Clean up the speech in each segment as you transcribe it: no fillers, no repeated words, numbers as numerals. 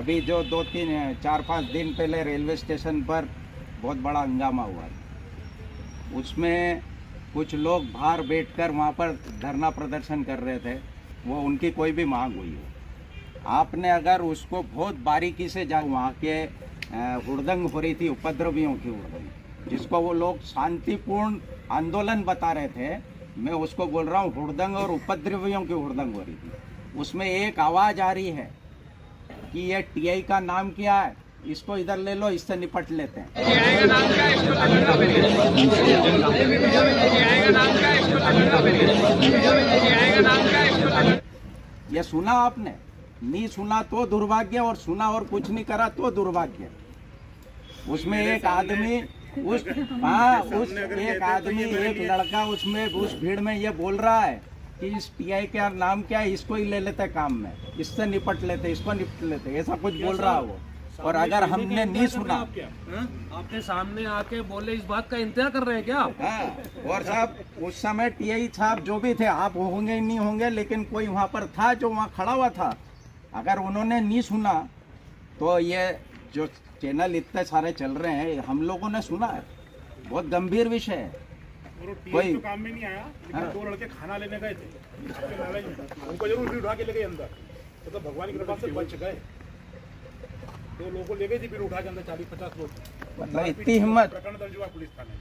अभी जो 4-5 दिन पहले रेलवे स्टेशन पर बहुत बड़ा हंगामा हुआ, उसमें कुछ लोग बाहर बैठकर वहाँ पर धरना प्रदर्शन कर रहे थे, वो उनकी कोई भी मांग हुई हो, आपने अगर उसको बहुत बारीकी से वहाँ के हुड़दंग हो रही थी, उपद्रवियों की हुड़दंग, जिसको वो लोग शांतिपूर्ण आंदोलन बता रहे थे, मैं उसको बोल रहा हूँ हुड़दंग और उपद्रवियों की हुड़दंग हो रही थी। उसमें एक आवाज़ आ रही है कि ये टीआई का नाम क्या है, इसको इधर ले लो, इससे निपट लेते हैं। ये सुना आपने? नहीं सुना तो दुर्भाग्य, और सुना और कुछ नहीं करा तो दुर्भाग्य। उसमें एक आदमी एक लड़का उसमें उस भीड़ में ये बोल रहा है कि इस टीआई का नाम क्या है, इसको ही ले लेते काम में, इससे निपट लेते, इसको निपट लेते, ऐसा कुछ बोल रहा है वो। और अगर हमने नहीं सुना, आपके सामने आके बोले इस बात का इंतजार कर रहे हैं क्या? और साहब उस समय टीआई साहब जो भी थे, आप होंगे नहीं होंगे, लेकिन कोई वहाँ पर था जो वहाँ खड़ा हुआ था। अगर उन्होंने नहीं सुना तो ये जो चैनल इतने सारे चल रहे हैं, हम लोगों ने सुना है, बहुत गंभीर विषय है। कोई तो काम में नहीं आया, लेकिन 2 लड़के खाना लेने गए थे, उनको जरूर उठा के ले गए अंदर, तो भगवान की कृपा से बच गए। 2 लोगों को ले गए थे, फिर उठा के अंदर 40-50 लोग, मतलब इतनी हिम्मत। प्रकरण दर्ज हुआ पुलिस थाने।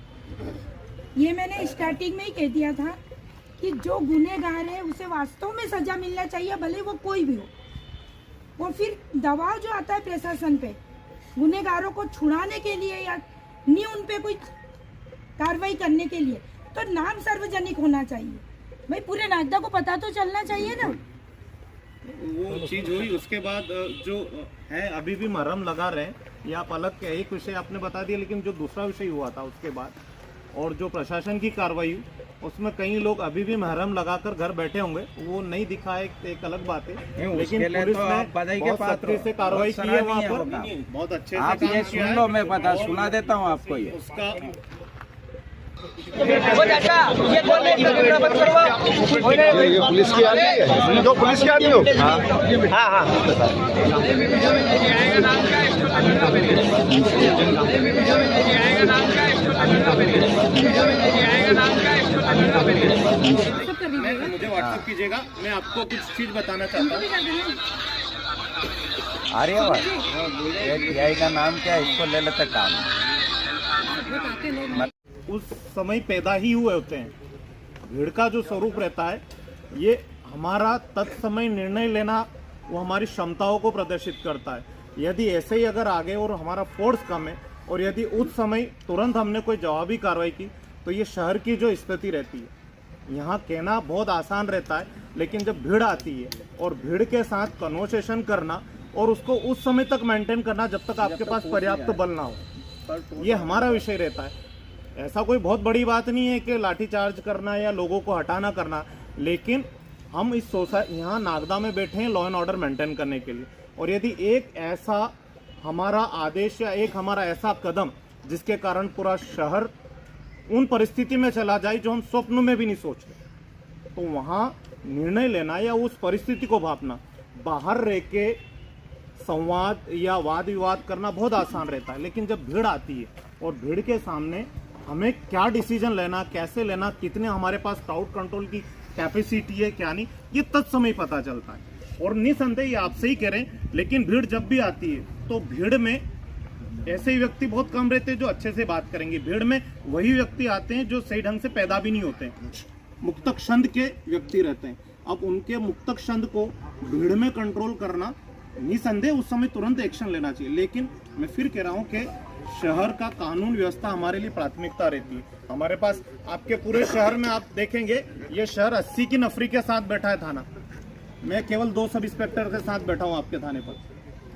ये मैंने स्टार्टिंग में ही कह दिया था कि जो गुनहगार है उसे वास्तव में सजा मिलना चाहिए, भले वो कोई भी हो। और फिर दबाव जो आता है प्रशासन पे गुनहगारों को छुड़ाने के लिए या नहीं उन पे कोई कार्रवाई करने के लिए, तो नाम सार्वजनिक होना चाहिए भाई, पूरे नागदा को पता तो चलना चाहिए ना। वो चीज हुई, उसके बाद जो है अभी भी मरहम लगा रहे हैं, ये आप अलग के एक विषय आपने बता दिया, लेकिन जो दूसरा विषय हुआ था उसके बाद और जो प्रशासन की कार्रवाई हुई, उसमें कई लोग अभी भी महरम लगाकर घर बैठे होंगे, वो नहीं दिखा है, एक अलग बात है, लेकिन पुलिस ने बहुत सख्ती से कार्रवाई की है वहाँ पर, बहुत अच्छे से आप ये सुन लो, मैं बता सुना देता हूँ आपको ये उसका। ये पुलिस की आदमी है, जो पुलिस की आदमी हो। हाँ हाँ मुझे व्हाट्सएप कीजिएगा, मैं आपको कुछ चीज बताना चाहता हूँ। अरे टीआई का नाम क्या है, इसको ले लेते काम। उस समय पैदा ही हुए होते हैं। भीड़ का जो स्वरूप रहता है, ये हमारा तत्समय निर्णय लेना, वो हमारी क्षमताओं को प्रदर्शित करता है। यदि ऐसे ही अगर आगे और हमारा फोर्स कम है और यदि उस समय तुरंत हमने कोई जवाबी कार्रवाई की, तो ये शहर की जो स्थिति रहती है, यहाँ कहना बहुत आसान रहता है, लेकिन जब भीड़ आती है और भीड़ के साथ कन्वर्सेशन करना और उसको उस समय तक मेंटेन करना जब तक आपके पास पर्याप्त बल ना हो, ये हमारा विषय रहता है। ऐसा कोई बहुत बड़ी बात नहीं है कि लाठीचार्ज करना या लोगों को हटाना करना, लेकिन हम इस यहाँ नागदा में बैठे हैं लॉ एंड ऑर्डर मेंटेन करने के लिए, और यदि एक ऐसा हमारा आदेश या एक हमारा ऐसा कदम जिसके कारण पूरा शहर उन परिस्थिति में चला जाए जो हम स्वप्न में भी नहीं सोच रहे, तो वहाँ निर्णय लेना या उस परिस्थिति को भापना, बाहर रह के संवाद या वाद विवाद करना बहुत आसान रहता है, लेकिन जब भीड़ आती है और भीड़ के सामने हमें क्या डिसीजन लेना, कैसे लेना, कितने हमारे पास क्राउड कंट्रोल की कैपेसिटी है, क्या नहीं, ये तत्समय पता चलता है। और निसंदेह ये आपसे ही कह रहे हैं, लेकिन भीड़ जब भी आती है तो भीड़ में ऐसे ही व्यक्ति बहुत कम रहते हैं जो अच्छे से बात करेंगे। भीड़ में वही व्यक्ति आते हैं जो सही ढंग से पैदा भी नहीं होते हैं, मुक्तक छंद के व्यक्ति रहते हैं। अब उनके मुक्तक छंद को भीड़ में कंट्रोल करना, निसंदेह उस समय तुरंत एक्शन लेना चाहिए। लेकिन मैं फिर कह रहा हूँ कि शहर का कानून व्यवस्था हमारे लिए प्राथमिकता रहती है। हमारे पास आपके पूरे शहर में आप देखेंगे, ये शहर 80 की नफरी के साथ बैठा है थाना। मैं केवल 2 सब इंस्पेक्टर के साथ बैठा हूँ आपके थाने पर,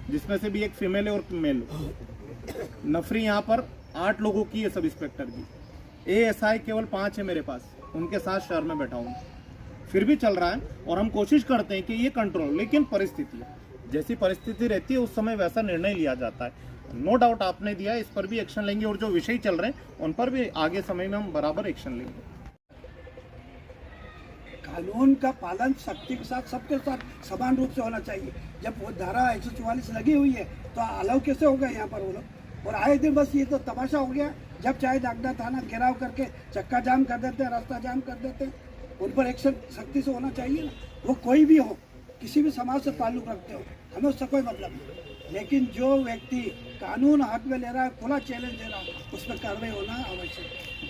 जिसमें से भी एक फीमेल है और मेल। नफरी यहाँ पर 8 लोगों की है सब इंस्पेक्टर की, एएसआई केवल 5 है मेरे पास, उनके साथ शहर में बैठा हूँ। फिर भी चल रहा है और हम कोशिश करते हैं कि ये कंट्रोल, लेकिन परिस्थिति जैसी परिस्थिति रहती है उस समय वैसा निर्णय लिया जाता है। नो डाउट आपने दिया, इस पर भी एक्शन लेंगे और जो विषय चल रहे हैं उन पर भी आगे समय में हम बराबर एक्शन लेंगे। कानून का पालन सख्ती के साथ सबके साथ समान रूप से होना चाहिए। जब वो धारा 144 लगी हुई है तो अलाउ कैसे होगा यहाँ पर वो लोग? और आए दिन बस ये तो तमाशा हो गया, जब चाहे नागदा थाना घेराव करके चक्का जाम कर देते हैं, रास्ता जाम कर देते हैं। उन पर एक्शन सख्ती से होना चाहिए ना, वो कोई भी हो, किसी भी समाज से ताल्लुक रखते हो, हमें उससे कोई मतलब नहीं। लेकिन जो व्यक्ति कानून हाथ में ले रहा है, खुला चैलेंज दे रहा है, उस पर कार्रवाई होना आवश्यक है।